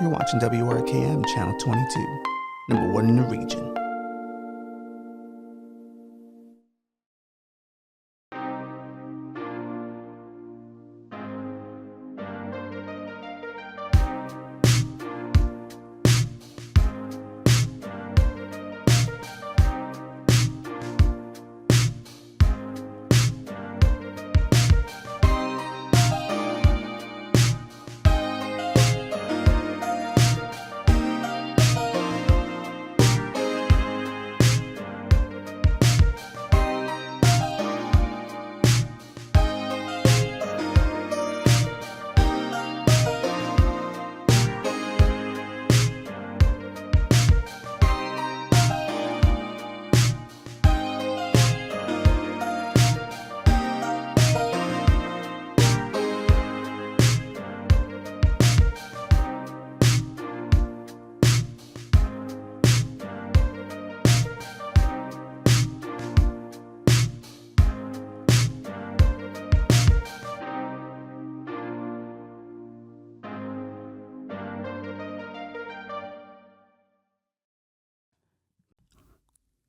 You're watching WRKM Channel 22, number one in the region.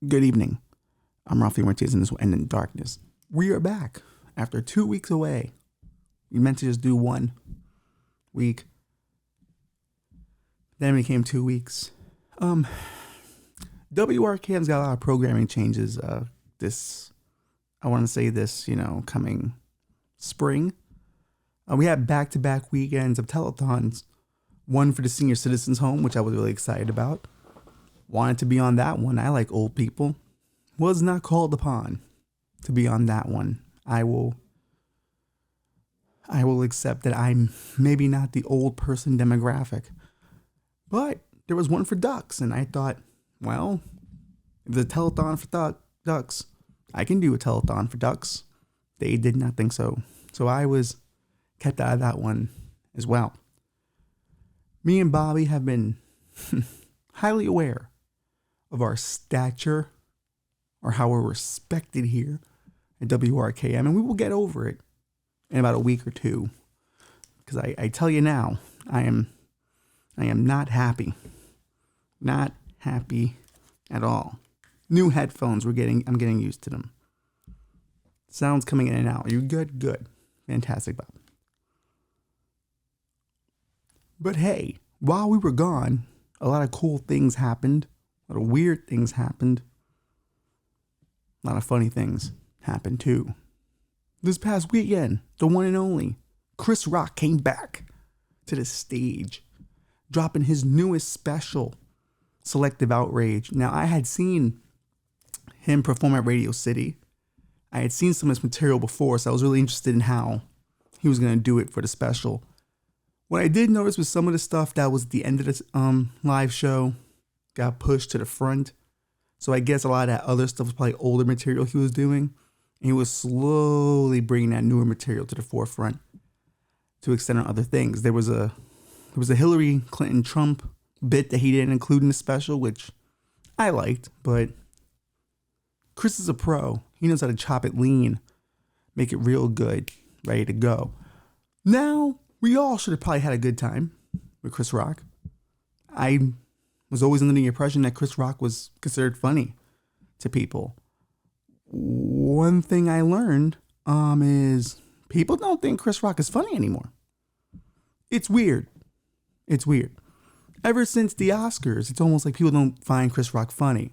Good evening. I'm Rafi Martinez, and this will end in darkness. We are back after 2 weeks away. We meant to just do 1 week. Then it became 2 weeks. WRKM's got a lot of programming changes this coming spring. We had back-to-back weekends of telethons. One for the senior citizens home, which I was really excited about. Wanted to be on that one. I like old people. Was not called upon to be on that one. I will accept that I'm maybe not the old person demographic. But there was one for ducks, and I thought, well, if there's a telethon for ducks, I can do a telethon for ducks. They did not think so. So I was kept out of that one as well. Me and Bobby have been highly aware of our stature or how we're respected here at WRKM, and we will get over it in about a week or two. Because I tell you now, I am not happy. Not happy at all. New headphones, I'm getting used to them. Sounds coming in and out. Are you good? Good. Fantastic, Bob. But hey, while we were gone, a lot of cool things happened. A lot of weird things happened. A lot of funny things happened too. This past weekend, the one and only Chris Rock came back to the stage, dropping his newest special, Selective Outrage. Now, I had seen him perform at Radio City. I had seen some of his material before, so I was really interested in how he was going to do it for the special. What I did notice was some of the stuff that was at the end of the live show got pushed to the front. So I guess a lot of that other stuff was probably older material he was doing. And he was slowly bringing that newer material to the forefront to extend on other things. There was a Hillary Clinton Trump bit that he didn't include in the special, which I liked, but Chris is a pro. He knows how to chop it lean, make it real good, ready to go. Now, we all should have probably had a good time with Chris Rock. I was always under the impression that Chris Rock was considered funny to people. One thing I learned is people don't think Chris Rock is funny anymore. It's weird. It's weird. Ever since the Oscars, it's almost like people don't find Chris Rock funny.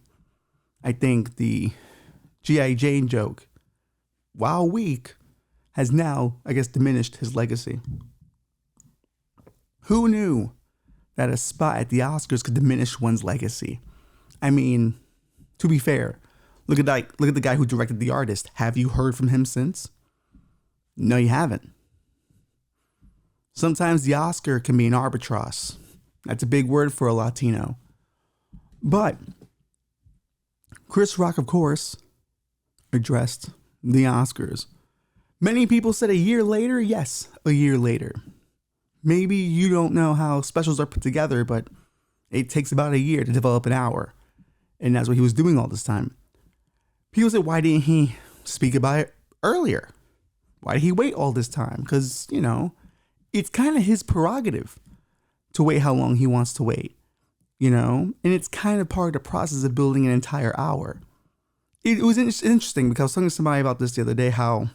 I think the G.I. Jane joke, while weak, has now, I guess, diminished his legacy. Who knew that a spot at the Oscars could diminish one's legacy? I mean, to be fair, look at the guy who directed The Artist. Have you heard from him since? No, you haven't. Sometimes the Oscar can be an albatross. That's a big word for a Latino. But Chris Rock, of course, addressed the Oscars. Many people said a year later. Yes, a year later. Maybe you don't know how specials are put together, but it takes about a year to develop an hour. And that's what he was doing all this time. People said, why didn't he speak about it earlier? Why did he wait all this time? Because, it's kind of his prerogative to wait how long he wants to wait, And it's kind of part of the process of building an entire hour. It was interesting because I was talking to somebody about this the other day, how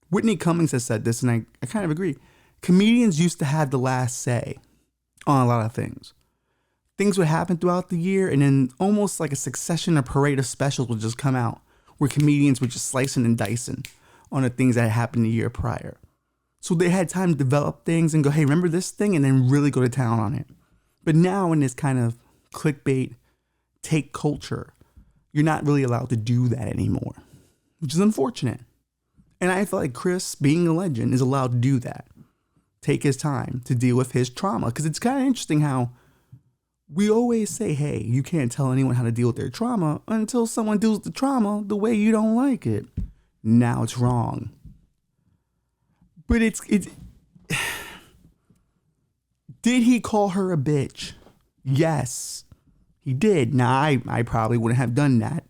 Whitney Cummings has said this, and I kind of agree. Comedians used to have the last say on a lot of things. Things would happen throughout the year, and then almost like a succession or parade of specials would just come out where comedians were just slicing and dicing on the things that had happened the year prior. So they had time to develop things and go, hey, remember this thing? And then really go to town on it. But now in this kind of clickbait take culture, you're not really allowed to do that anymore, which is unfortunate. And I feel like Chris, being a legend, is allowed to do that. Take his time to deal with his trauma. Because it's kind of interesting how we always say, hey, you can't tell anyone how to deal with their trauma until someone deals with the trauma the way you don't like it. Now it's wrong. But it's did he call her a bitch? Yes, he did. Now, I probably wouldn't have done that.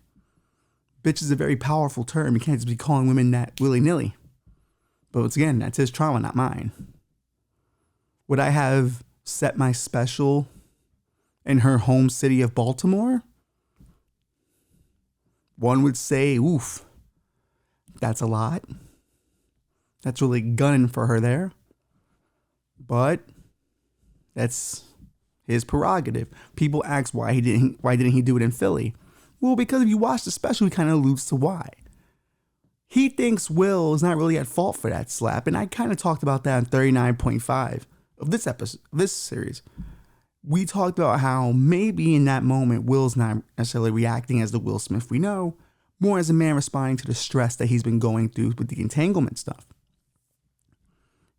Bitch is a very powerful term. You can't just be calling women that willy-nilly. But once again, that's his trauma, not mine. Would I have set my special in her home city of Baltimore? One would say, oof, that's a lot. That's really gunning for her there. But that's his prerogative. People ask why didn't he do it in Philly? Well, because if you watch the special, he kind of alludes to why. He thinks Will is not really at fault for that slap, and I kind of talked about that in 39.5 of this episode, this series. We talked about how maybe in that moment, Will's not necessarily reacting as the Will Smith we know, more as a man responding to the stress that he's been going through with the entanglement stuff.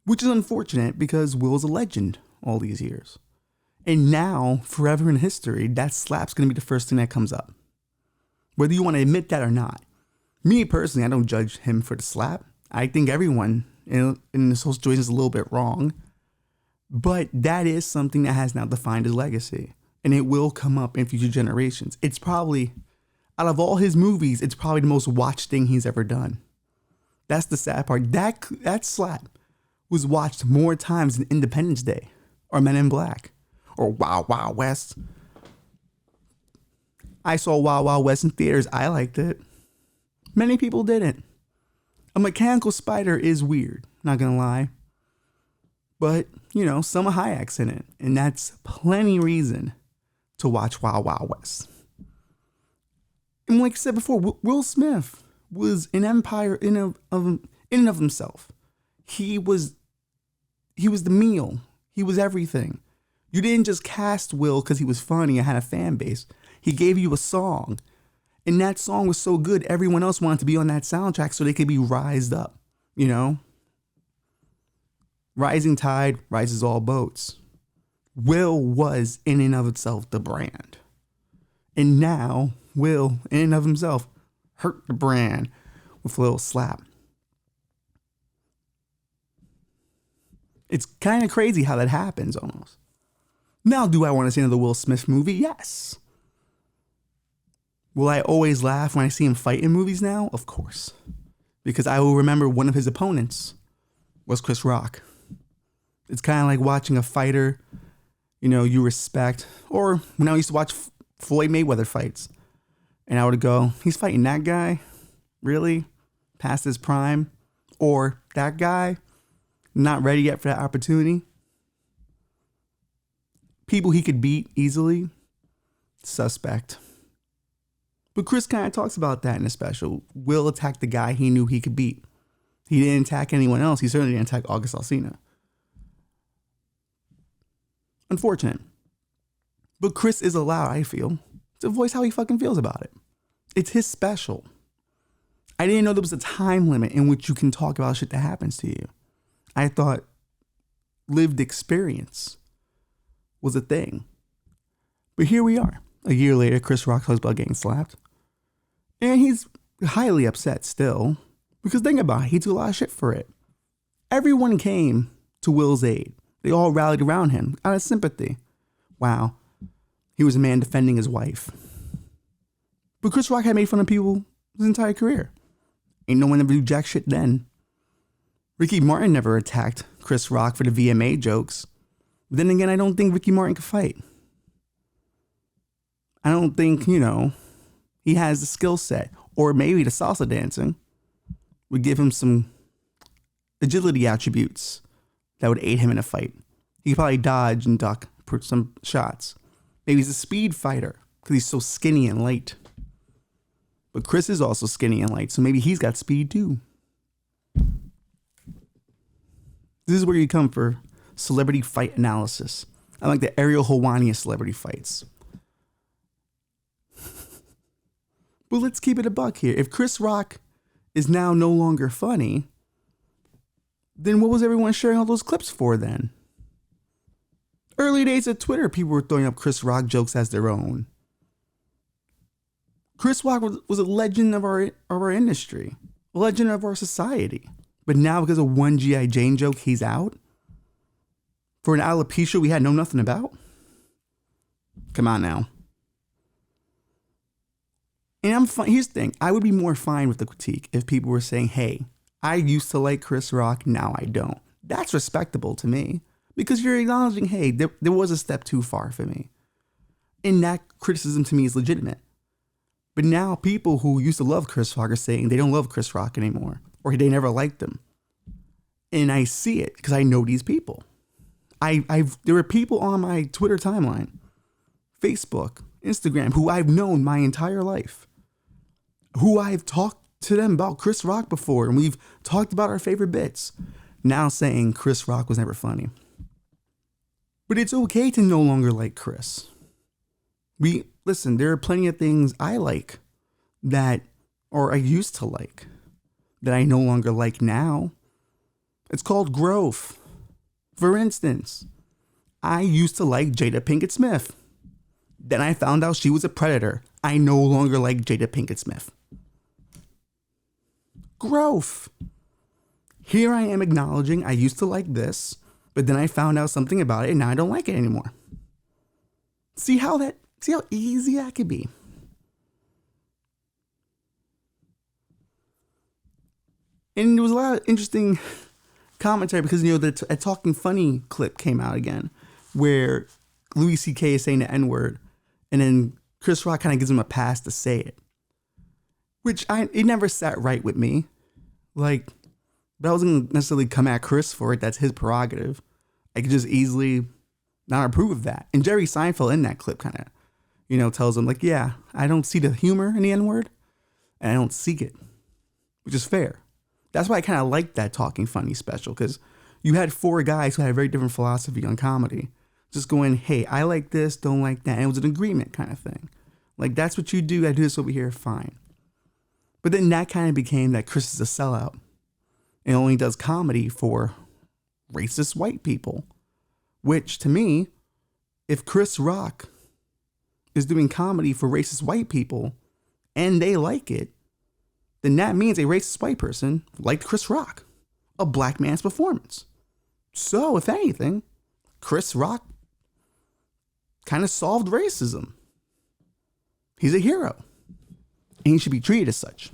Which is unfortunate because Will's a legend all these years. And now, forever in history, that slap's going to be the first thing that comes up. Whether you want to admit that or not. Me personally, I don't judge him for the slap. I think everyone in this whole situation is a little bit wrong. But that is something that has now defined his legacy. And it will come up in future generations. It's probably, out of all his movies, it's probably the most watched thing he's ever done. That's the sad part. That slap was watched more times than Independence Day or Men in Black or Wild Wild West. I saw Wild Wild West in theaters. I liked it. Many people didn't. A mechanical spider is weird, not gonna lie. But, Selma Hayek's in it. And that's plenty reason to watch Wild Wild West. And like I said before, Will Smith was an empire in and of himself. He was the meal. He was everything. You didn't just cast Will because he was funny and had a fan base. He gave you a song. And that song was so good, everyone else wanted to be on that soundtrack so they could be rised up, Rising tide rises all boats. Will was in and of itself the brand. And now Will, in and of himself, hurt the brand with a little slap. It's kind of crazy how that happens almost. Now, do I want to see another Will Smith movie? Yes. Will I always laugh when I see him fight in movies now? Of course. Because I will remember one of his opponents was Chris Rock. It's kind of like watching a fighter, you respect. Or when I used to watch Floyd Mayweather fights. And I would go, he's fighting that guy? Really? Past his prime? Or that guy? Not ready yet for that opportunity? People he could beat easily? Suspect. But Chris kind of talks about that in the special. Will attacked the guy he knew he could beat. He didn't attack anyone else. He certainly didn't attack August Alsina. Unfortunate. But Chris is allowed, I feel, to voice how he fucking feels about it. It's his special. I didn't know there was a time limit in which you can talk about shit that happens to you. I thought lived experience was a thing. But here we are. A year later, Chris Rock talks about getting slapped. And he's highly upset still. Because think about it, he took a lot of shit for it. Everyone came to Will's aid. They all rallied around him out of sympathy. Wow. He was a man defending his wife. But Chris Rock had made fun of people his entire career. Ain't no one ever do jack shit then. Ricky Martin never attacked Chris Rock for the VMA jokes. But then again, I don't think Ricky Martin can fight. I don't think, he has the skill set. Or maybe the salsa dancing would give him some agility attributes that would aid him in a fight. He could probably dodge and duck some shots. Maybe he's a speed fighter because he's so skinny and light. But Chris is also skinny and light, so maybe he's got speed too. This is where you come for celebrity fight analysis. I like the Ariel Helwani celebrity fights. But let's keep it a buck here. If Chris Rock is now no longer funny, then what was everyone sharing all those clips for then? Early days of Twitter, people were throwing up Chris Rock jokes as their own. Chris Rock was a legend of our industry, a legend of our society. But now because of one G.I. Jane joke, he's out? For an alopecia we had know nothing about? Come on now. And I'm fine. Here's the thing. I would be more fine with the critique if people were saying, hey, I used to like Chris Rock, now I don't. That's respectable to me. Because you're acknowledging, hey, there was a step too far for me. And that criticism to me is legitimate. But now people who used to love Chris Rock are saying they don't love Chris Rock anymore. Or they never liked him. And I see it because I know these people. There are people on my Twitter timeline, Facebook, Instagram, who I've known my entire life. Who I've talked to them about Chris Rock before. And we've talked about our favorite bits. Now saying Chris Rock was never funny. But it's okay to no longer like Chris. Listen, there are plenty of things I like or I used to like, that I no longer like now. It's called growth. For instance, I used to like Jada Pinkett Smith. Then I found out she was a predator. I no longer like Jada Pinkett Smith. Growth. Here I am acknowledging I used to like this, but then I found out something about it and now I don't like it anymore. See how easy that could be. And there was a lot of interesting commentary because, a Talking Funny clip came out again where Louis C.K. is saying the N-word and then Chris Rock kind of gives him a pass to say it. Which it never sat right with me. But I wasn't going to necessarily come at Chris for it. That's his prerogative. I could just easily not approve of that. And Jerry Seinfeld in that clip kind of, tells him yeah, I don't see the humor in the N-word and I don't seek it, which is fair. That's why I kind of liked that Talking Funny special because you had four guys who had a very different philosophy on comedy. Just going, hey, I like this, don't like that. And it was an agreement kind of thing. That's what you do. I do this over here. Fine. But then that kind of became that Chris is a sellout and only does comedy for racist white people, which to me, if Chris Rock is doing comedy for racist white people and they like it, then that means a racist white person liked Chris Rock, a black man's performance. So if anything, Chris Rock kind of solved racism. He's a hero and he should be treated as such.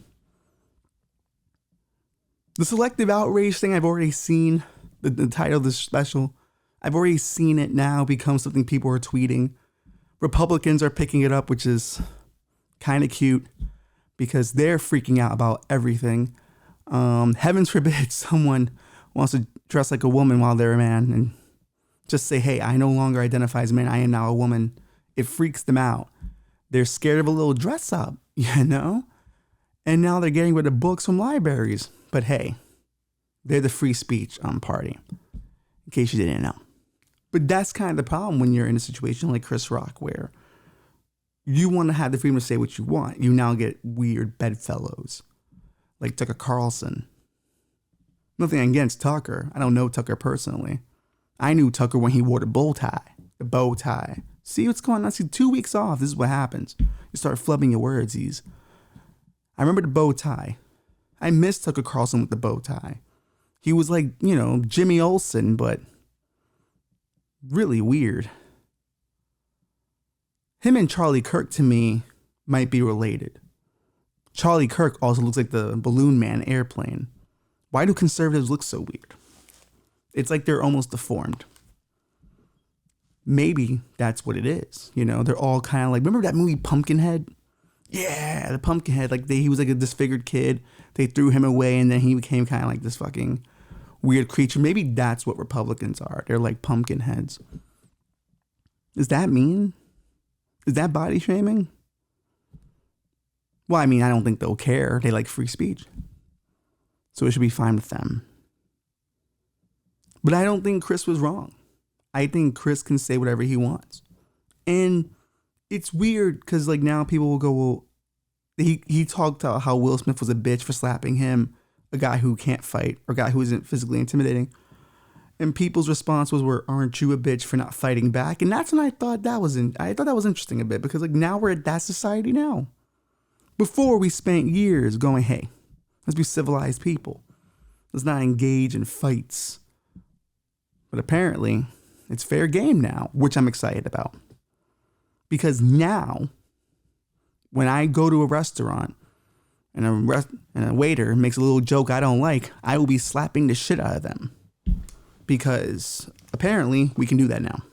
The selective outrage thing I've already seen, the title of this special, I've already seen it now become something people are tweeting. Republicans are picking it up, which is kind of cute because they're freaking out about everything. Heavens forbid someone wants to dress like a woman while they're a man and just say, hey, I no longer identify as a man. I am now a woman. It freaks them out. They're scared of a little dress up, And now they're getting rid of books from libraries. But hey, they're the free speech party, in case you didn't know. But that's kind of the problem when you're in a situation like Chris Rock, where you want to have the freedom to say what you want. You now get weird bedfellows like Tucker Carlson. Nothing against Tucker. I don't know Tucker personally. I knew Tucker when he wore the bow tie. See what's going on? See, 2 weeks off, this is what happens. You start flubbing your words. I remember the bow tie. I miss Tucker Carlson with the bow tie. He was like, Jimmy Olsen, but really weird. Him and Charlie Kirk, to me, might be related. Charlie Kirk also looks like the Balloon Man Airplane. Why do conservatives look so weird? It's like they're almost deformed. maybe that's what it is. You know, they're all kind of like, remember that movie Pumpkinhead? Yeah, the Pumpkinhead. Like he was like a disfigured kid. They threw him away, and then he became kind of like this fucking weird creature. Maybe that's what Republicans are. They're like pumpkin heads. Is that mean? Is that body shaming? Well, I mean, I don't think they'll care. They like free speech. So it should be fine with them. But I don't think Chris was wrong. I think Chris can say whatever he wants. And it's weird because like now people will go, well, he talked about how Will Smith was a bitch for slapping him, a guy who can't fight or a guy who isn't physically intimidating. And people's response was, aren't you a bitch for not fighting back? And that's when I thought that was interesting a bit because like now we're at that society now. Before we spent years going, hey, let's be civilized people. Let's not engage in fights. But apparently it's fair game now, which I'm excited about. Because now when I go to a restaurant and a waiter makes a little joke I don't like, I will be slapping the shit out of them. Because apparently we can do that now.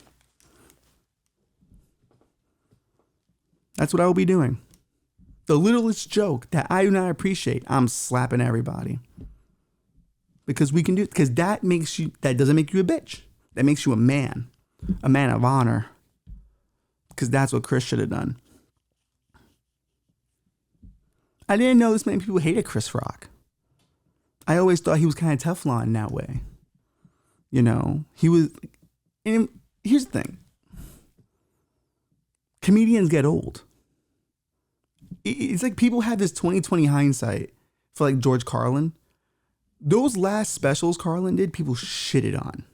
That's what I will be doing. The littlest joke that I do not appreciate, I'm slapping everybody. Because we can do it. Because that doesn't make you a bitch. That makes you a man of honor. Because that's what Chris should have done. I didn't know this many people hated Chris Rock. I always thought he was kind of Teflon in that way. You know, he was. And here's the thing. Comedians get old. It's like people have this 20/20 hindsight for like George Carlin. Those last specials Carlin did, people shitted on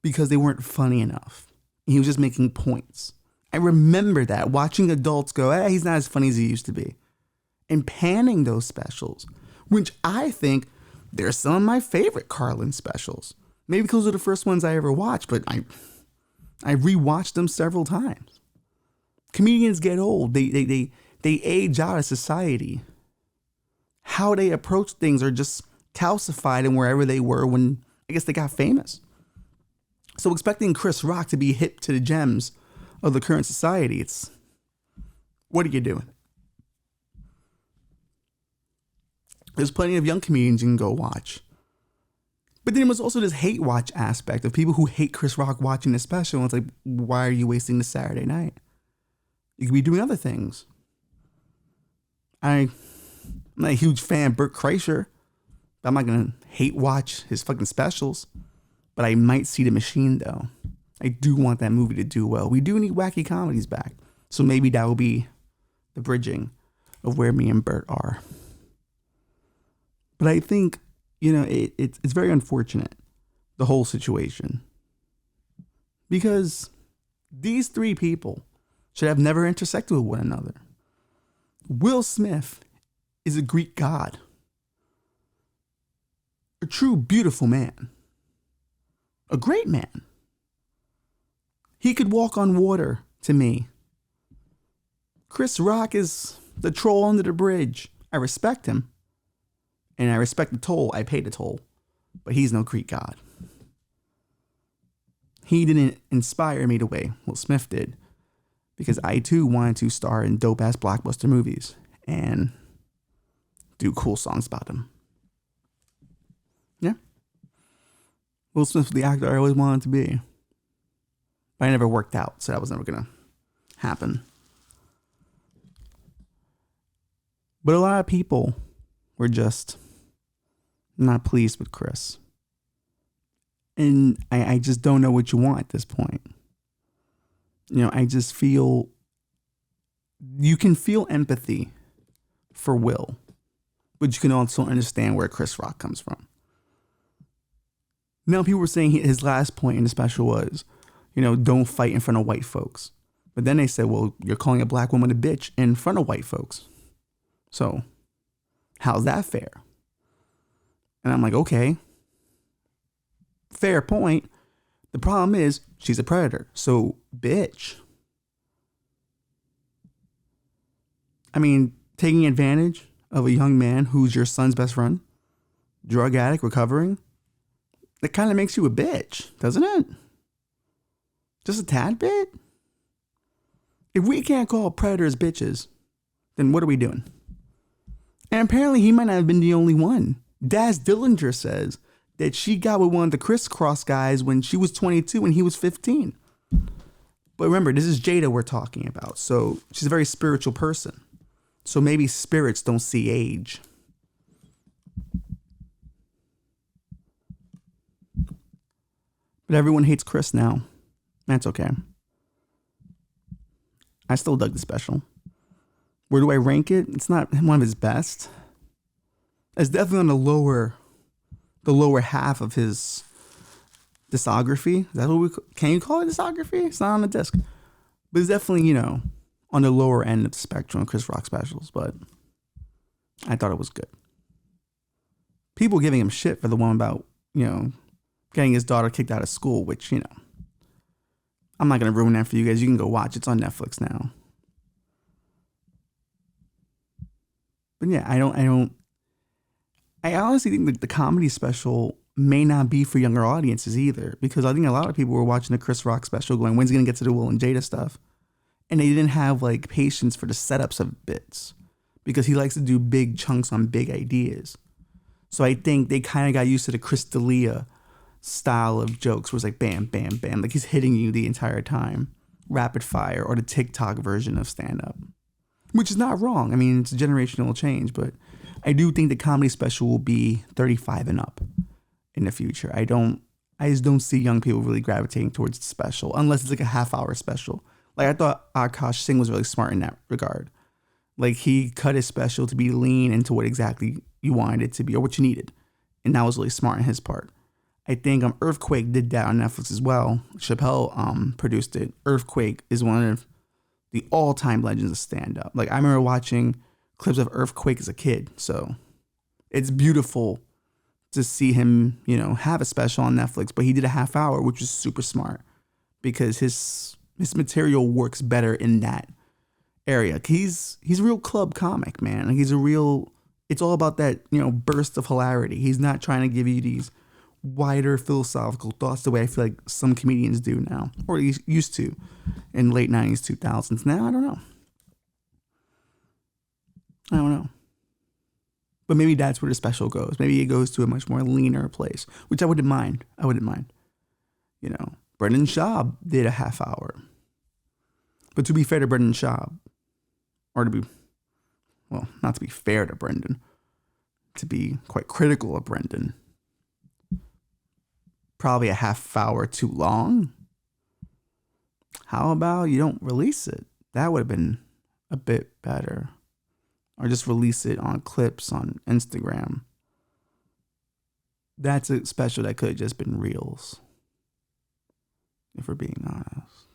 because they weren't funny enough. He was just making points. I remember that, watching adults go, he's not as funny as he used to be. And panning those specials, which I think they're some of my favorite Carlin specials. Maybe because they're the first ones I ever watched, but I rewatched them several times. Comedians get old. They age out of society. How they approach things are just calcified in wherever they were when, I guess, they got famous. So expecting Chris Rock to be hip to the gems of the current society, what are you doing? There's plenty of young comedians you can go watch. But then there was also this hate watch aspect of people who hate Chris Rock watching the special. And it's like, why are you wasting the Saturday night? You could be doing other things. I'm not a huge fan of Bert Kreischer. But I'm not going to hate watch his fucking specials. But I might see The Machine, though. I do want that movie to do well. We do need wacky comedies back. So maybe that will be the bridging of where me and Bert are. But I think, you know, it's very unfortunate, the whole situation. Because these three people should have never intersected with one another. Will Smith is a Greek god. A true beautiful man. A great man. He could walk on water to me. Chris Rock is the troll under the bridge. I respect him. And I respect the toll. I paid the toll. But he's no Greek god. He didn't inspire me the way Will Smith did. Because I too wanted to star in dope-ass blockbuster movies. And do cool songs about them. Yeah. Will Smith was the actor I always wanted to be. But I never worked out. So that was never going to happen. But a lot of people were just not pleased with Chris. And I just don't know what you want at this point. You know, I just feel, you can feel empathy for Will, but you can also understand where Chris Rock comes from. Now, people were saying his last point in the special was, you know, don't fight in front of white folks. But then they said, well, you're calling a black woman a bitch in front of white folks. So how's that fair? And I'm like, okay, fair point. The problem is she's a predator. So bitch. I mean, taking advantage of a young man who's your son's best friend, drug addict, recovering, that kind of makes you a bitch, doesn't it? Just a tad bit? If we can't call predators bitches, then what are we doing? And apparently he might not have been the only one. Daz Dillinger says that she got with one of the crisscross guys when she was 22 and he was 15. But remember, this is Jada we're talking about. So she's a very spiritual person. So maybe spirits don't see age. But everyone hates Chris now. That's okay. I still dug the special. Where do I rank it? It's not one of his best. It's definitely on the lower half of his discography. Is that what can you call it discography? It's not on the disc. But it's definitely, on the lower end of the spectrum of Chris Rock specials. But I thought it was good. People giving him shit for the one about, getting his daughter kicked out of school, which, I'm not going to ruin that for you guys. You can go watch. It's on Netflix now. But yeah, I honestly think that the comedy special may not be for younger audiences either, because I think a lot of people were watching the Chris Rock special going, when's he going to get to the Will and Jada stuff? And they didn't have patience for the setups of bits because he likes to do big chunks on big ideas. So I think they kind of got used to the Chris D'Elia style of jokes where it's bam, bam, bam. He's hitting you the entire time. Rapid fire, or the TikTok version of stand-up. Which is not wrong. I mean, it's a generational change, but I do think the comedy special will be 35 and up in the future. I just don't see young people really gravitating towards the special unless it's a half-hour special. I thought Akash Singh was really smart in that regard. He cut his special to be lean into what exactly you wanted it to be or what you needed. And that was really smart on his part. I think Earthquake did that on Netflix as well. Chappelle produced it. Earthquake is one of the all-time legends of stand-up. I remember watching clips of Earthquake as a kid. So it's beautiful to see him, have a special on Netflix. But he did a half hour, which was super smart because his material works better in that area. He's a real club comic, man. It's all about that, burst of hilarity. He's not trying to give you these wider philosophical thoughts the way I feel like some comedians do now, or at least used to in late 90s, 2000s. Now, I don't know. But maybe that's where the special goes. Maybe it goes to a much more leaner place, which I wouldn't mind. Brendan Schaub did a half hour. But to be fair to Brendan Schaub, not to be fair to Brendan, to be quite critical of Brendan, probably a half hour too long. How about you don't release it? That would have been a bit better. Or just release it on clips on Instagram. That's a special that could have just been reels, if we're being honest.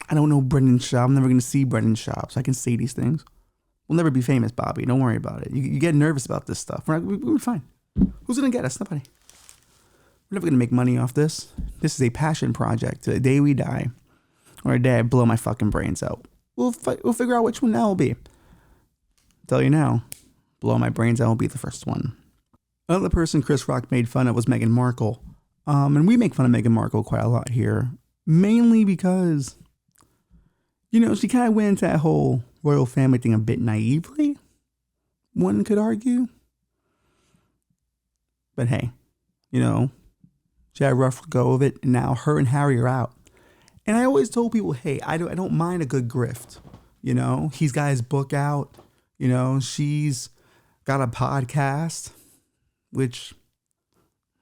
I don't know Brendan Schaub. I'm never going to see Brendan Schaub, so I can say these things. We'll never be famous, Bobby. Don't worry about it. You get nervous about this stuff. We're fine. Who's going to get us? Nobody. We're never going to make money off this. This is a passion project. To the day we die, or the day I blow my fucking brains out. We'll figure out which one that will be. Tell you now, blow my brains out will be the first one. Another person Chris Rock made fun of was Meghan Markle. And we make fun of Meghan Markle quite a lot here. Mainly because, she kind of went into that whole royal family thing a bit naively, one could argue. But hey, she had a rough go of it, and now her and Harry are out. And I always told people, hey, I don't mind a good grift. He's got his book out. She's got a podcast, which,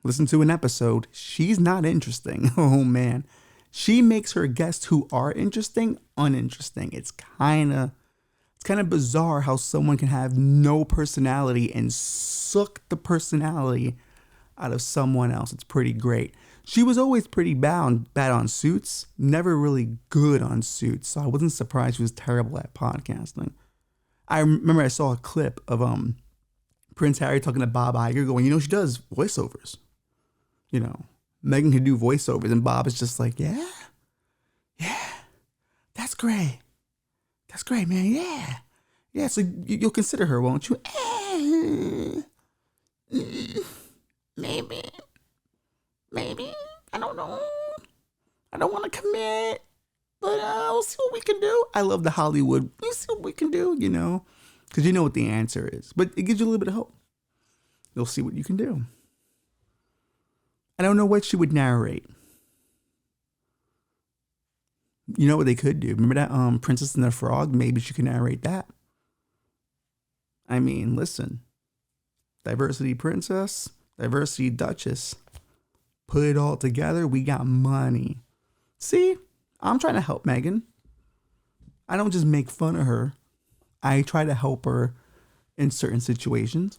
listen to an episode. She's not interesting. Oh, man. She makes her guests who are interesting, uninteresting. It's kind of bizarre how someone can have no personality and suck the personality out of someone else. It's pretty great. She was always pretty bad on Suits, never really good on Suits. So I wasn't surprised she was terrible at podcasting. I remember I saw a clip of Prince Harry talking to Bob Iger going, she does voiceovers. Meghan can do voiceovers, and Bob is just like, yeah, that's great. That's great, man. Yeah. So you'll consider her, won't you? maybe, maybe, I don't know. I don't want to commit, but we'll see what we can do. I love the Hollywood. We'll see what we can do, because you know what the answer is. But it gives you a little bit of hope. You'll see what you can do. I don't know what she would narrate. You know what they could do? Remember that Princess and the Frog? Maybe she could narrate that. I mean, listen. Diversity princess, diversity duchess. Put it all together, we got money. See? I'm trying to help Meghan. I don't just make fun of her. I try to help her in certain situations.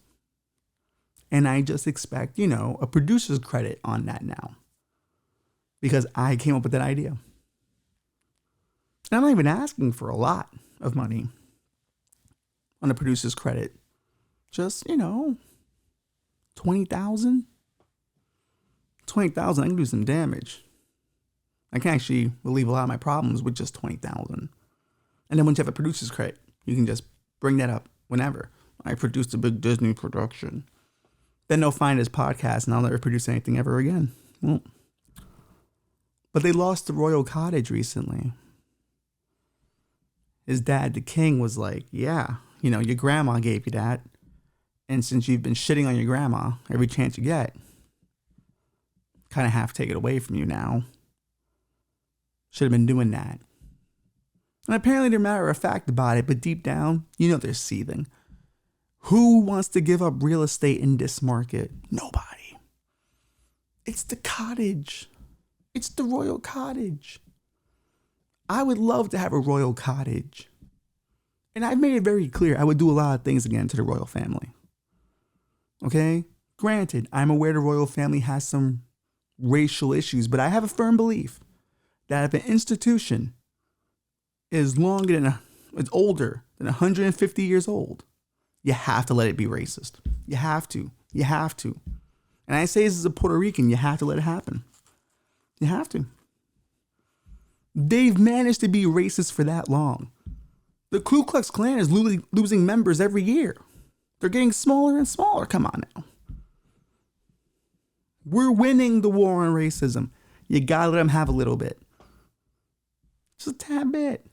And I just expect, a producer's credit on that now. Because I came up with that idea. And I'm not even asking for a lot of money on the producer's credit. Just, 20,000. 20,000, I can do some damage. I can actually relieve a lot of my problems with just 20,000. And then once you have a producer's credit, you can just bring that up whenever. I produced a big Disney production. Then they'll find his podcast and I'll never produce anything ever again. Well, but they lost the royal cottage recently. His dad, the king, was like, yeah, your grandma gave you that. And since you've been shitting on your grandma every chance you get, kind of have to take it away from you now. Should have been doing that. And apparently they're matter of fact about it, but deep down, they're seething. Who wants to give up real estate in this market? Nobody. It's the cottage. It's the royal cottage. I would love to have a royal cottage. And I've made it very clear I would do a lot of things again to the royal family. Okay? Granted, I'm aware the royal family has some racial issues, but I have a firm belief that if an institution is older than 150 years old, you have to let it be racist. You have to. You have to. And I say this as a Puerto Rican, you have to let it happen. You have to. They've managed to be racist for that long. The Ku Klux Klan is losing members every year. They're getting smaller and smaller. Come on now. We're winning the war on racism. You gotta let them have a little bit. Just a tad bit.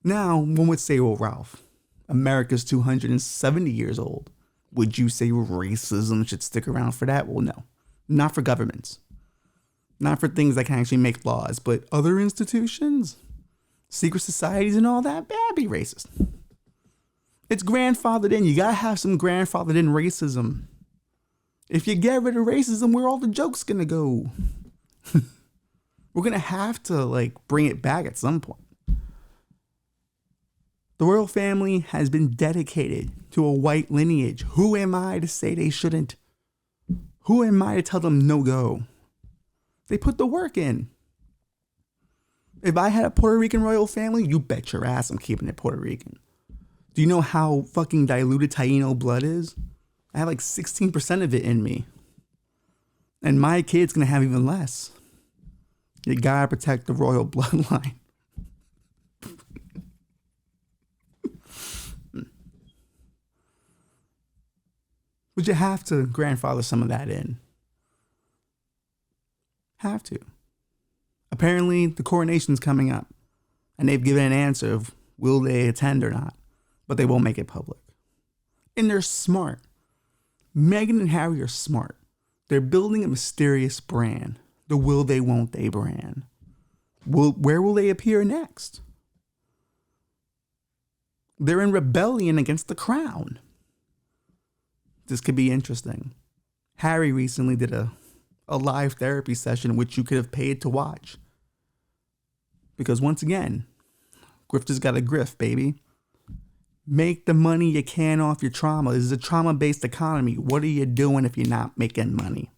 Now, one would say, well, Ralph, America's 270 years old. Would you say racism should stick around for that? Well, no. Not for governments. Not for things that can actually make laws, but other institutions, secret societies and all that, that'd be racist. It's grandfathered in. You gotta have some grandfathered in racism. If you get rid of racism, where are all the jokes gonna go? We're gonna have to bring it back at some point. The royal family has been dedicated to a white lineage. Who am I to say they shouldn't? Who am I to tell them no go? They put the work in. If I had a Puerto Rican royal family, you bet your ass I'm keeping it Puerto Rican. Do you know how fucking diluted Taino blood is? I have 16% of it in me. And my kid's gonna have even less. You gotta protect the royal bloodline. But you have to grandfather some of that in. Have to. Apparently, the coronation's coming up. And they've given an answer of will they attend or not. But they won't make it public. And they're smart. Meghan and Harry are smart. They're building a mysterious brand. The will they, won't they brand. Where will they appear next? They're in rebellion against the crown. This could be interesting. Harry recently did a live therapy session which you could have paid to watch. Because once again, grifter's got a grift, baby. Make the money you can off your trauma. This is a trauma-based economy. What are you doing if you're not making money?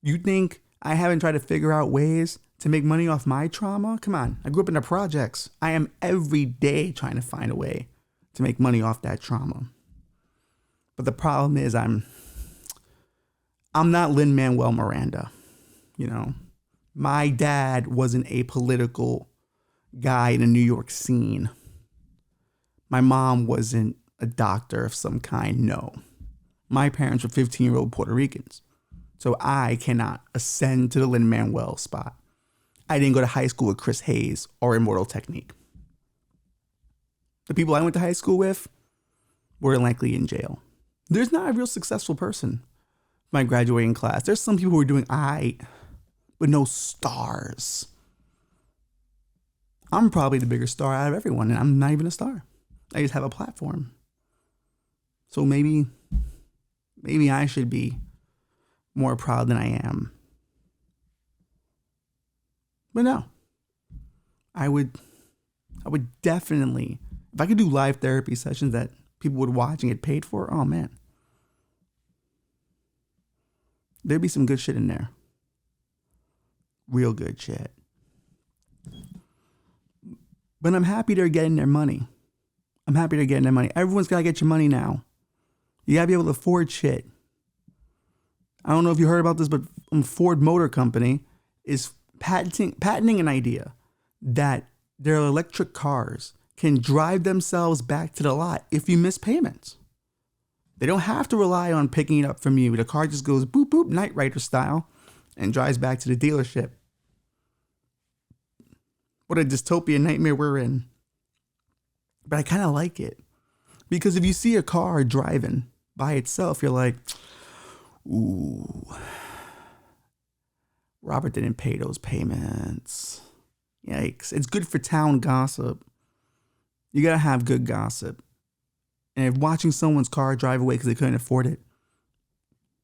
You think I haven't tried to figure out ways to make money off my trauma? Come on. I grew up in the projects. I am every day trying to find a way to make money off that trauma. But the problem is I'm not Lin-Manuel Miranda. My dad wasn't a political guy in the New York scene. My mom wasn't a doctor of some kind. No. My parents were 15-year-old Puerto Ricans. So I cannot ascend to the Lin-Manuel spot. I didn't go to high school with Chris Hayes or Immortal Technique. The people I went to high school with were likely in jail. There's not a real successful person in my graduating class. There's some people who are doing but no stars. I'm probably the bigger star out of everyone, and I'm not even a star. I just have a platform. So maybe I should be more proud than I am. But no, I would definitely, if I could do live therapy sessions that people would watch and get paid for, oh man, there'd be some good shit in there. Real good shit. But I'm happy they're getting their money. Everyone's got to get your money now. You got to be able to afford shit. I don't know if you heard about this, but Ford Motor Company is patenting an idea that their electric cars can drive themselves back to the lot if you miss payments. They don't have to rely on picking it up from you. The car just goes boop, boop, Knight Rider style and drives back to the dealership. What a dystopian nightmare we're in. But I kind of like it. Because if you see a car driving by itself, you're like, ooh, Robert didn't pay those payments. Yikes. It's good for town gossip. You got to have good gossip. And if watching someone's car drive away because they couldn't afford it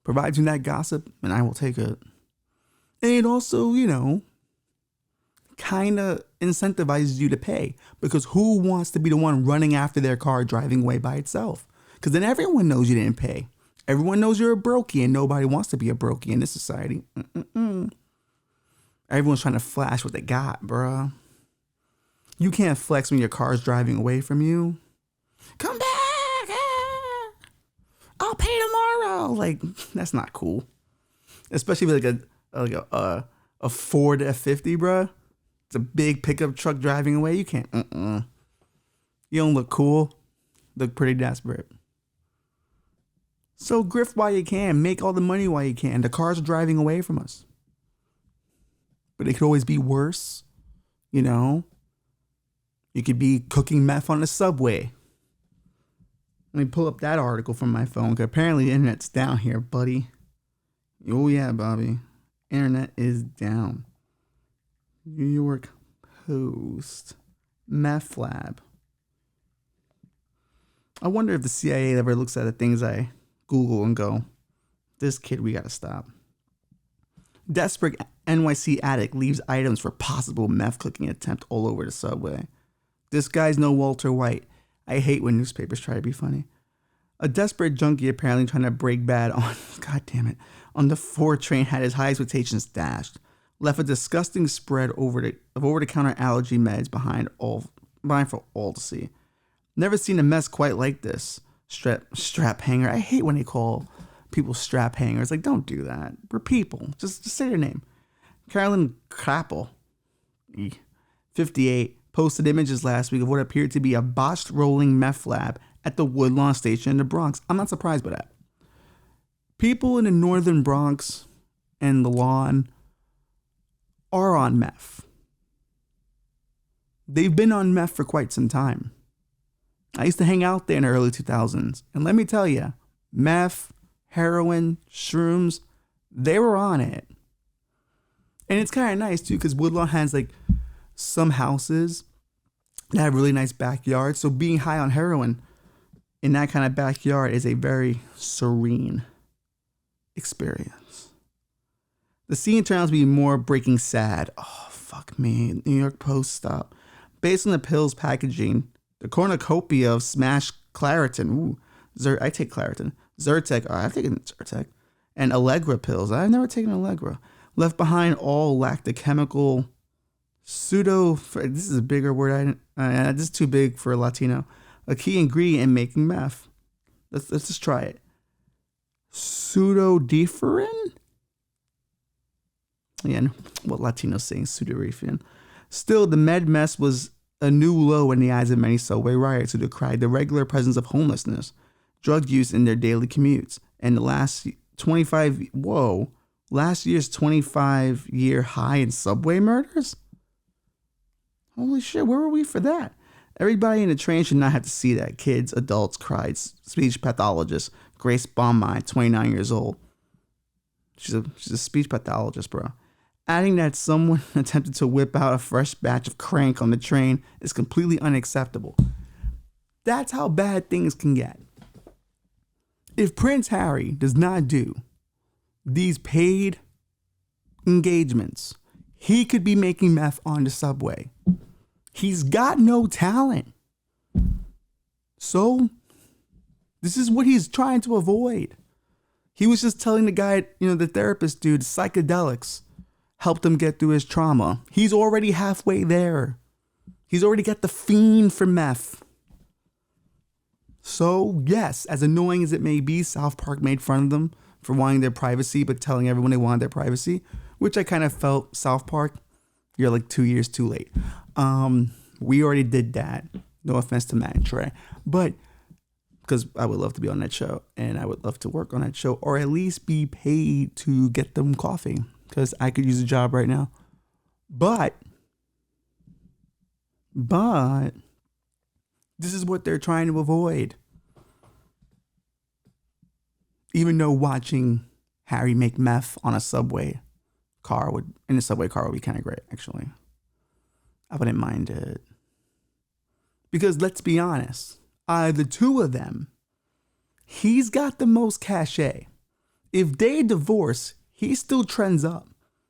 provides you that gossip, then I will take it. And it also, kind of incentivizes you to pay, because who wants to be the one running after their car driving away by itself? Because then everyone knows you didn't pay. Everyone knows you're a brokey, and nobody wants to be a brokey in this society. Everyone's trying to flash what they got, bruh. You can't flex when your car's driving away from you. Come back! I'll pay tomorrow. Like, that's not cool. Especially with a Ford F-50, bruh. It's a big pickup truck driving away. You can't. You don't look cool. Look pretty desperate. So grift while you can. Make all the money while you can. The cars are driving away from us. But it could always be worse. You could be cooking meth on the subway. Let me pull up that article from my phone, because apparently the internet's down here, buddy. Oh yeah, Bobby. Internet is down. New York Post. Meth lab. I wonder if the CIA ever looks at the things I Google and go, this kid, we gotta stop. Desperate NYC addict leaves items for possible meth cooking attempt all over the subway. This guy's no Walter White. I hate when newspapers try to be funny. A desperate junkie apparently trying to break bad on the 4 train had his high expectations dashed. Left a disgusting spread of over-the-counter allergy meds behind for all to see. Never seen a mess quite like this. Strap hanger. I hate when they call people strap hangers. Like, don't do that. We're people. Just say their name. Carolyn Krappel, 58, posted images last week of what appeared to be a botched rolling meth lab at the Woodlawn station in the Bronx. I'm not surprised by that. People in the northern Bronx and the Lawn are on meth. They've been on meth for quite some time. I used to hang out there in the early 2000s. And let me tell you, meth, heroin, shrooms, they were on it. And it's kind of nice too, because Woodlawn has like some houses that have really nice backyards. So being high on heroin in that kind of backyard is a very serene experience. The scene turns out to be more Breaking Sad. Oh, fuck me. New York Post stop. Based on the pill's packaging, the cornucopia of smashed Claritin. I take Claritin. Zyrtec. I've taken Zyrtec. And Allegra pills. I've never taken Allegra. Left behind all lacked the chemical this is a bigger word. This is too big for a Latino. A key ingredient in making meth. Let's just try it. Pseudoephedrine? Yeah, what Latinos saying pseudoephedrine. Still, the med mess was a new low in the eyes of many subway rioters who decried the regular presence of homelessness, drug use in their daily commutes, and the last year's 25-year high in subway murders? Holy shit, where were we for that? Everybody in the train should not have to see that. Kids, adults, cried speech pathologist Grace Baumine, 29 years old. She's a speech pathologist, bro. Adding that someone attempted to whip out a fresh batch of crank on the train is completely unacceptable. That's how bad things can get. If Prince Harry does not do these paid engagements, he could be making meth on the subway. He's got no talent. So, this is what he's trying to avoid. He was just telling the guy, the therapist dude, psychedelics helped him get through his trauma. He's already halfway there. He's already got the fiend for meth. So, yes, as annoying as it may be, South Park made fun of them for wanting their privacy, but telling everyone they wanted their privacy, which I kind of felt, South Park, you're like 2 years too late. We already did that. No offense to Matt and Trey, but because I would love to be on that show and I would love to work on that show, or at least be paid to get them coffee, because I could use a job right now. But this is what they're trying to avoid. Even though watching Harry make meth on a subway car would be kind of great, actually. I wouldn't mind it. Because let's be honest, the two of them, he's got the most cachet. If they divorce, he still trends up.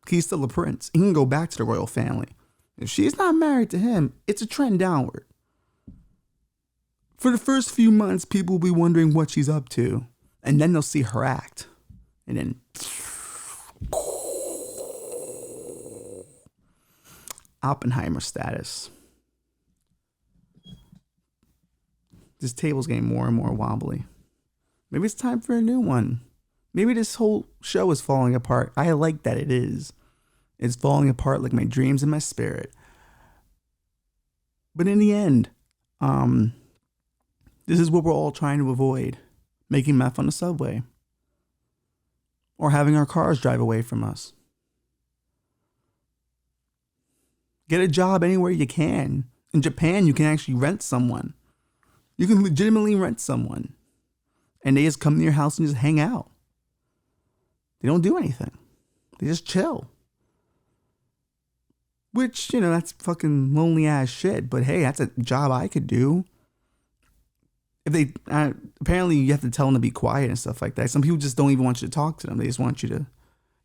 He's still a prince. He can go back to the royal family. If she's not married to him, it's a trend downward. For the first few months, people will be wondering what she's up to. And then they'll see her act. And then Oppenheimer status. This table's getting more and more wobbly. Maybe it's time for a new one. Maybe this whole show is falling apart. I like that it is. It's falling apart like my dreams and my spirit. But in the end, this is what we're all trying to avoid. Making meth on the subway. Or having our cars drive away from us. Get a job anywhere you can. In Japan, you can actually rent someone. You can legitimately rent someone. And they just come to your house and just hang out. They don't do anything. They just chill. Which, that's fucking lonely ass shit. But hey, that's a job I could do. If they, apparently you have to tell them to be quiet and stuff like that. Some people just don't even want you to talk to them. They just want you to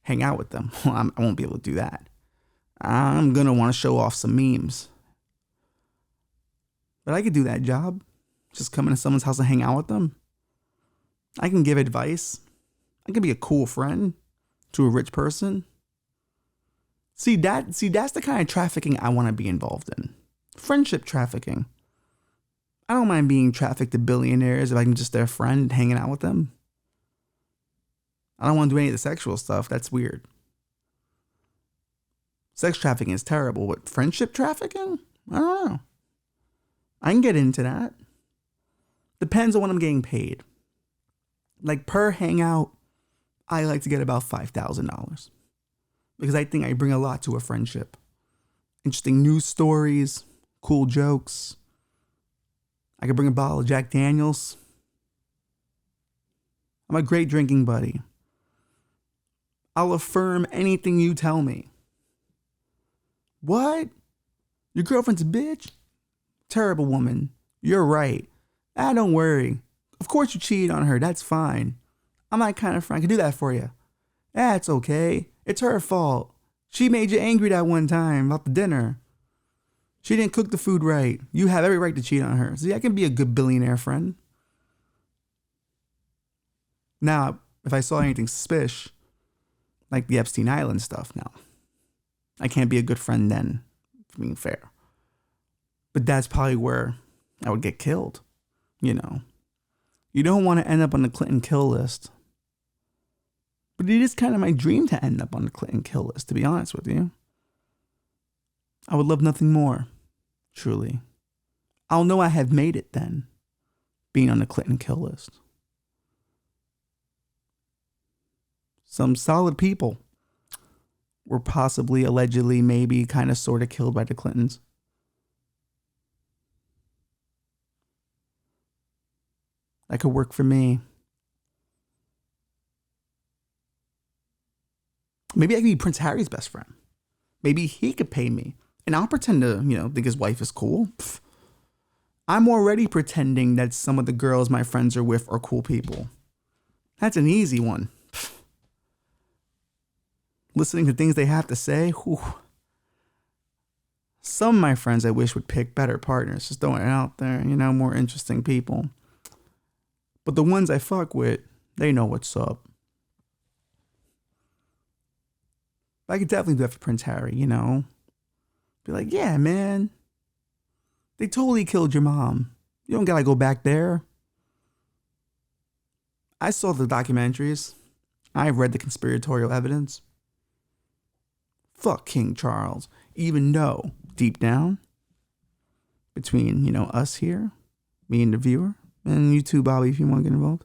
hang out with them. Well, I won't be able to do that. I'm going to want to show off some memes. But I could do that job. Just come into someone's house and hang out with them. I can give advice. I can be a cool friend to a rich person. See, that's the kind of trafficking I want to be involved in. Friendship trafficking. I don't mind being trafficked to billionaires if I'm just their friend and hanging out with them. I don't want to do any of the sexual stuff. That's weird. Sex trafficking is terrible, but friendship trafficking? I don't know. I can get into that. Depends on what I'm getting paid. Like per hangout, I like to get about $5,000 because I think I bring a lot to a friendship. Interesting news stories, cool jokes. I could bring a bottle of Jack Daniels. I'm a great drinking buddy. I'll affirm anything you tell me. What? Your girlfriend's a bitch? Terrible woman. You're right. Don't worry. Of course you cheated on her. That's fine. I'm that kind of friend. I can do that for you. It's okay. It's her fault. She made you angry that one time about the dinner. She didn't cook the food right. You have every right to cheat on her. See, I can be a good billionaire friend. Now, if I saw anything suspicious, like the Epstein Island stuff, no. I can't be a good friend then, for being fair. But that's probably where I would get killed. You don't want to end up on the Clinton kill list. But it is kind of my dream to end up on the Clinton kill list, to be honest with you. I would love nothing more. Truly. I'll know I have made it then, being on the Clinton kill list. Some solid people were possibly, allegedly, maybe, kind of, sort of killed by the Clintons. That could work for me. Maybe I could be Prince Harry's best friend. Maybe he could pay me. And I'll pretend to, think his wife is cool. Pfft. I'm already pretending that some of the girls my friends are with are cool people. That's an easy one. Pfft. Listening to things they have to say. Whew. Some of my friends I wish would pick better partners. Just throwing it out there, more interesting people. But the ones I fuck with, they know what's up. I could definitely do that for Prince Harry, Be like, yeah, man. They totally killed your mom. You don't gotta go back there. I saw the documentaries. I've read the conspiratorial evidence. Fuck King Charles. Even though, deep down, between, us here, me and the viewer, and you too, Bobby, if you want to get involved,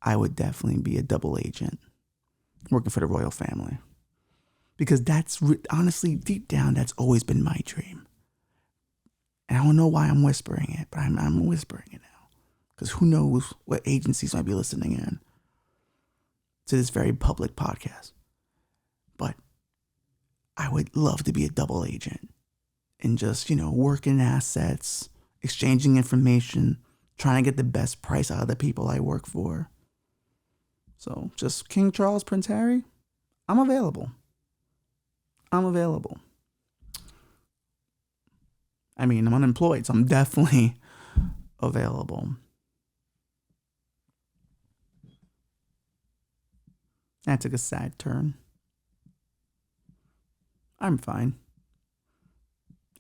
I would definitely be a double agent working for the royal family. Because that's, honestly, deep down, that's always been my dream. And I don't know why I'm whispering it, but I'm whispering it now. Because who knows what agencies might be listening in to this very public podcast. But I would love to be a double agent and just, working assets, exchanging information, trying to get the best price out of the people I work for. So just King Charles, Prince Harry, I'm available. I'm unemployed, so I'm definitely available. That took a sad turn. I'm fine.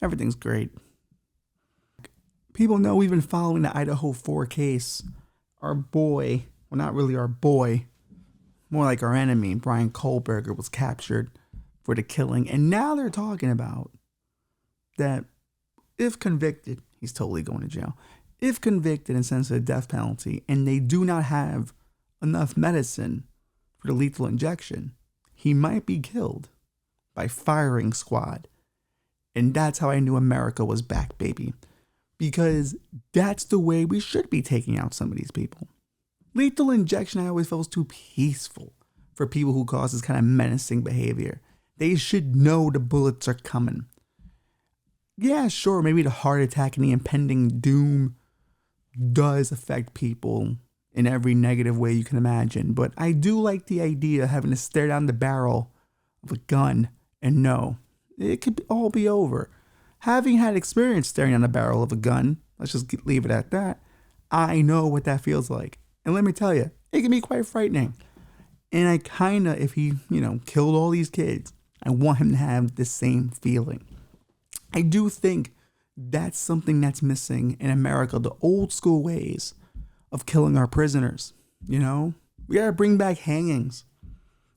Everything's great. People know we've been following the Idaho 4 case. Our boy, well, not really our boy, more like our enemy, Brian Kohlberger, was captured for the killing. And now they're talking about that if convicted, he's totally going to jail. If convicted and sentenced to the death penalty, and they do not have enough medicine for the lethal injection, he might be killed by firing squad. And that's how I knew America was back, baby. Because that's the way we should be taking out some of these people. Lethal injection, I always felt, was too peaceful for people who cause this kind of menacing behavior. They should know the bullets are coming. Yeah, sure, maybe the heart attack and the impending doom does affect people in every negative way you can imagine. But I do like the idea of having to stare down the barrel of a gun and know it could all be over. Having had experience staring down the barrel of a gun, let's just leave it at that, I know what that feels like. And let me tell you, it can be quite frightening. And I kind of, if he, killed all these kids, I want him to have the same feeling. I do think that's something that's missing in America, the old school ways of killing our prisoners. We gotta bring back hangings.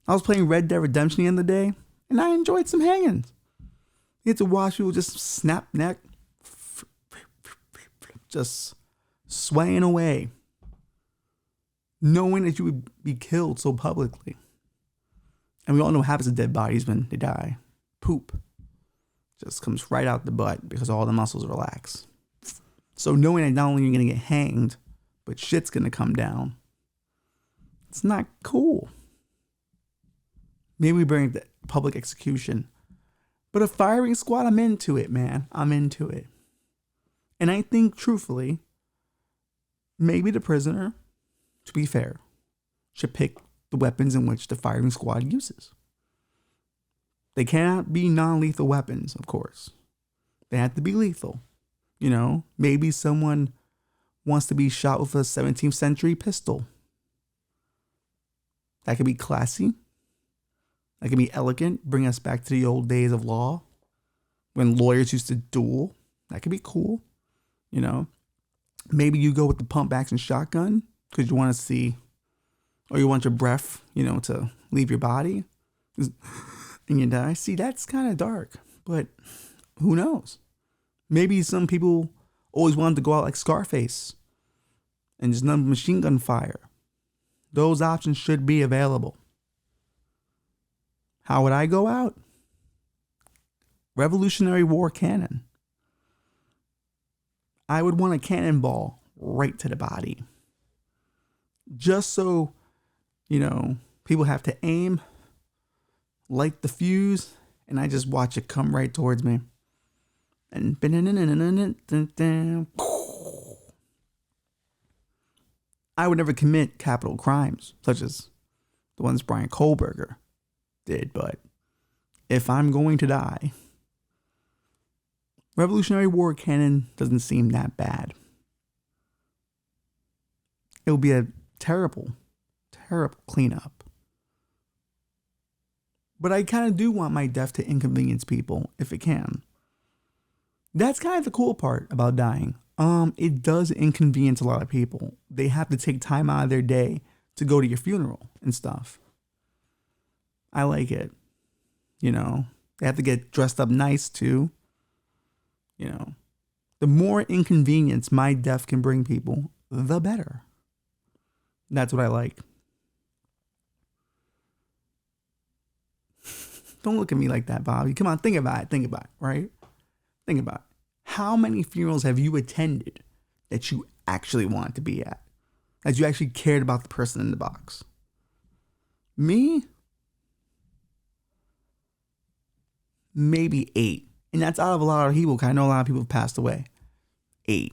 I was playing Red Dead Redemption the other day, and I enjoyed some hangings. You get to watch people just snap neck, just swaying away, knowing that you would be killed so publicly. And we all know what happens to dead bodies when they die. Poop just comes right out the butt because all the muscles relax. So knowing that not only you're going to get hanged, but shit's going to come down, it's not cool. Maybe we bring the public execution. But a firing squad, I'm into it, man. I'm into it. And I think, truthfully, maybe the prisoner, to be fair, should pick the weapons in which the firing squad uses. They cannot be non-lethal weapons, of course. They have to be lethal. Maybe someone wants to be shot with a 17th century pistol. That could be classy. That could be elegant. Bring us back to the old days of law when lawyers used to duel. That could be cool. Maybe you go with the pump action shotgun because you want to see, or you want your breath, to leave your body and you die. See, that's kind of dark, but who knows? Maybe some people always wanted to go out like Scarface and just none machine gun fire. Those options should be available. How would I go out? Revolutionary War cannon. I would want a cannonball right to the body. Just so, people have to aim, light the fuse, and I just watch it come right towards me. And I would never commit capital crimes, such as the ones Brian Kohlberger did, but if I'm going to die, Revolutionary War cannon doesn't seem that bad. It would be a terrible, terrible cleanup. But I kind of do want my death to inconvenience people if it can. That's kind of the cool part about dying. It does inconvenience a lot of people. They have to take time out of their day to go to your funeral and stuff. I like it. They have to get dressed up nice too. The more inconvenience my death can bring people, the better. That's what I like. Don't look at me like that, Bobby. Come on, think about it, right? Think about it. How many funerals have you attended that you actually wanted to be at? That you actually cared about the person in the box? Me? Maybe 8. And that's out of a lot of people, because I know a lot of people have passed away. 8.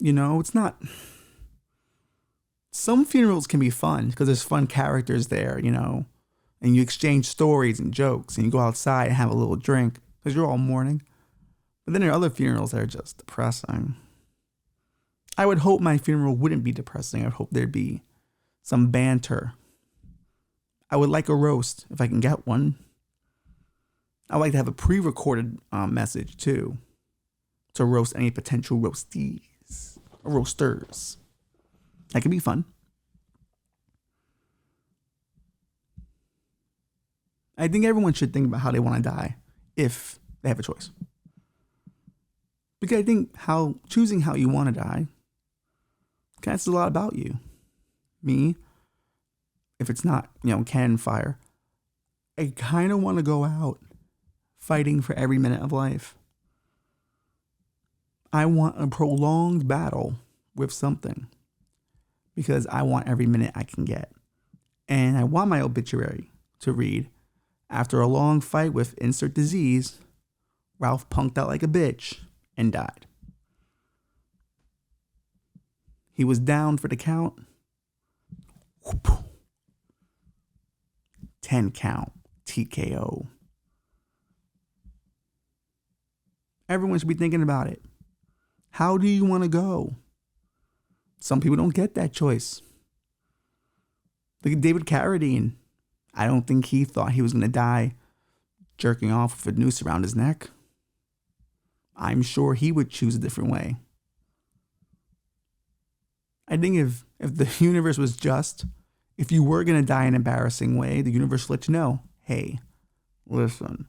It's not... Some funerals can be fun because there's fun characters there, and you exchange stories and jokes and you go outside and have a little drink because you're all mourning. But then there are other funerals that are just depressing. I would hope my funeral wouldn't be depressing. I would hope there'd be some banter. I would like a roast if I can get one. I like to have a pre-recorded message too, to roast any potential roastees or roasters. That could be fun. I think everyone should think about how they want to die if they have a choice. Because I think choosing how you want to die kind of says a lot about you. Me, if it's not, cannon fire, I kind of want to go out fighting for every minute of life. I want a prolonged battle with something because I want every minute I can get. And I want my obituary to read, after a long fight with insert disease, Ralph punked out like a bitch and died. He was down for the count. Whoop. 10 count, TKO. Everyone should be thinking about it. How do you want to go? Some people don't get that choice. Look at David Carradine. I don't think he thought he was going to die jerking off with a noose around his neck. I'm sure he would choose a different way. I think if the universe was just, if you were going to die in an embarrassing way, the universe would let you know, hey, listen,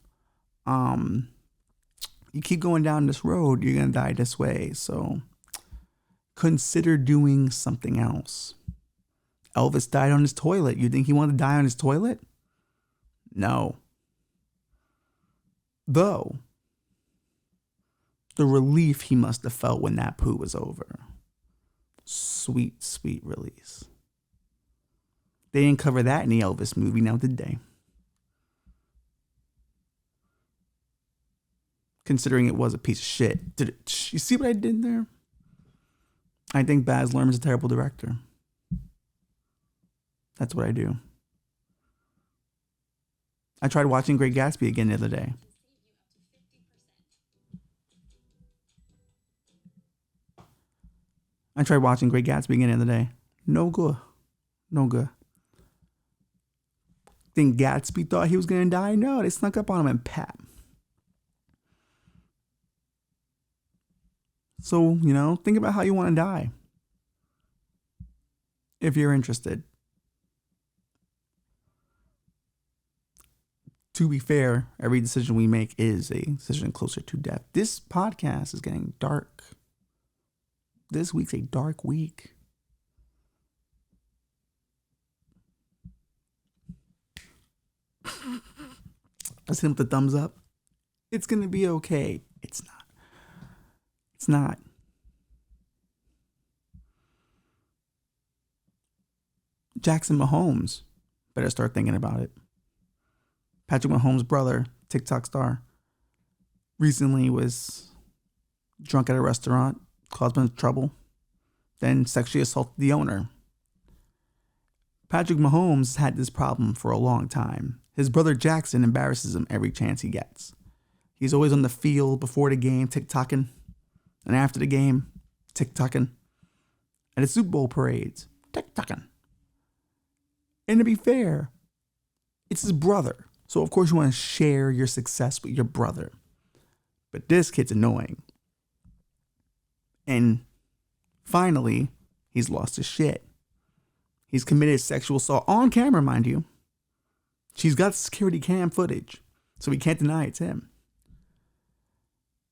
you keep going down this road, you're going to die this way. So consider doing something else. Elvis died on his toilet. You think he wanted to die on his toilet? No. Though, the relief he must have felt when that poo was over. Sweet, sweet release. They didn't cover that in the Elvis movie, now did they? Considering it was a piece of shit. You see what I did there? I think Baz Luhrmann's a terrible director. That's what I do. I tried watching Great Gatsby again the other day. No good. No good. Think Gatsby thought he was going to die? No, they snuck up on him and pap. So, think about how you want to die. If you're interested. to be fair, every decision we make is a decision closer to death. This podcast is getting dark. This week's a dark week. Let's hit him with the thumbs up. It's going to be okay. It's not. It's not. Jackson Mahomes better start thinking about it. Patrick Mahomes' brother, TikTok star, recently was drunk at a restaurant, caused him trouble, then sexually assaulted the owner. Patrick Mahomes had this problem for a long time. His brother Jackson embarrasses him every chance he gets. He's always on the field before the game, TikToking, and after the game, TikToking. At the Super Bowl parades, TikToking. And to be fair, it's his brother. So of course you want to share your success with your brother. But this kid's annoying. And finally, he's lost his shit. He's committed sexual assault on camera, mind you. She's got security cam footage, so we can't deny it's him.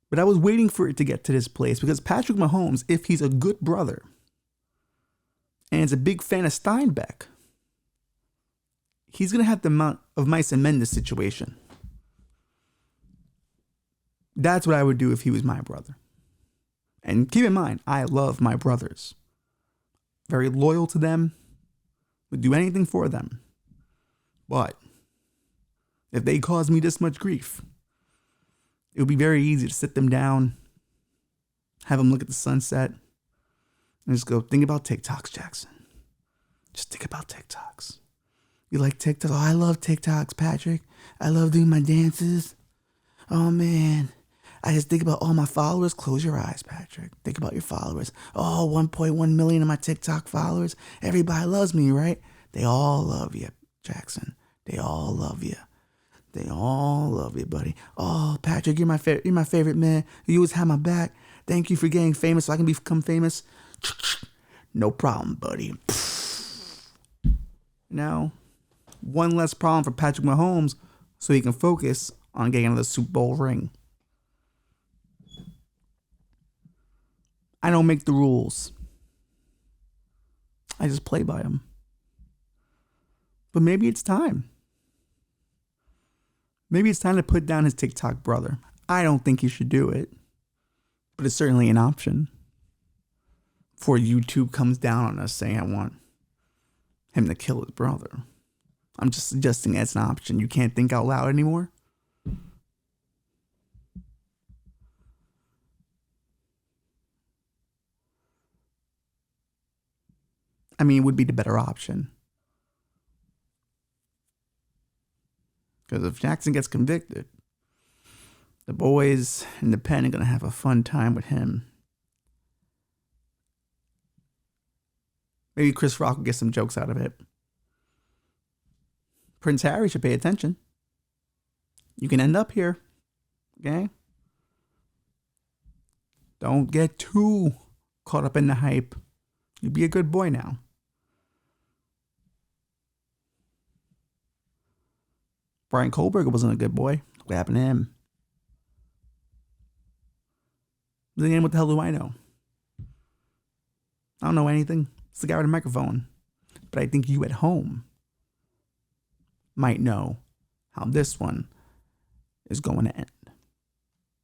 But I was waiting for it to get to this place because Patrick Mahomes, if he's a good brother and is a big fan of Steinbeck, he's going to have the amount of mice and men this situation. That's what I would do if he was my brother. And keep in mind, I love my brothers. Very loyal to them. Would do anything for them. But if they cause me this much grief, it would be very easy to sit them down, have them look at the sunset, and just go, think about TikToks, Jackson. Just think about TikToks. You like TikTok? Oh, I love TikToks, Patrick. I love doing my dances. Oh, man. I just think about all my followers. Close your eyes, Patrick. Think about your followers. Oh, 1.1 million of my TikTok followers. Everybody loves me, right? They all love you, Jackson. They all love you. They all love you, buddy. Oh, Patrick, you're my favorite man. You always have my back. Thank you for getting famous so I can become famous. No problem, buddy. Now, one less problem for Patrick Mahomes so he can focus on getting another Super Bowl ring. I don't make the rules. I just play by them. But maybe it's time. Maybe it's time to put down his TikTok brother. I don't think he should do it. But it's certainly an option. Before YouTube comes down on us saying I want him to kill his brother. I'm just suggesting it's an option. You can't think out loud anymore. I mean, it would be the better option. Because if Jackson gets convicted, the boys in the pen are going to have a fun time with him. Maybe Chris Rock will get some jokes out of it. Prince Harry should pay attention. You can end up here. Okay? Don't get too caught up in the hype. You be a good boy now. Brian Kohlberger wasn't a good boy. What happened to him? Then again, what the hell do I know? I don't know anything. It's the guy with the microphone. But I think you at home might know how this one is going to end.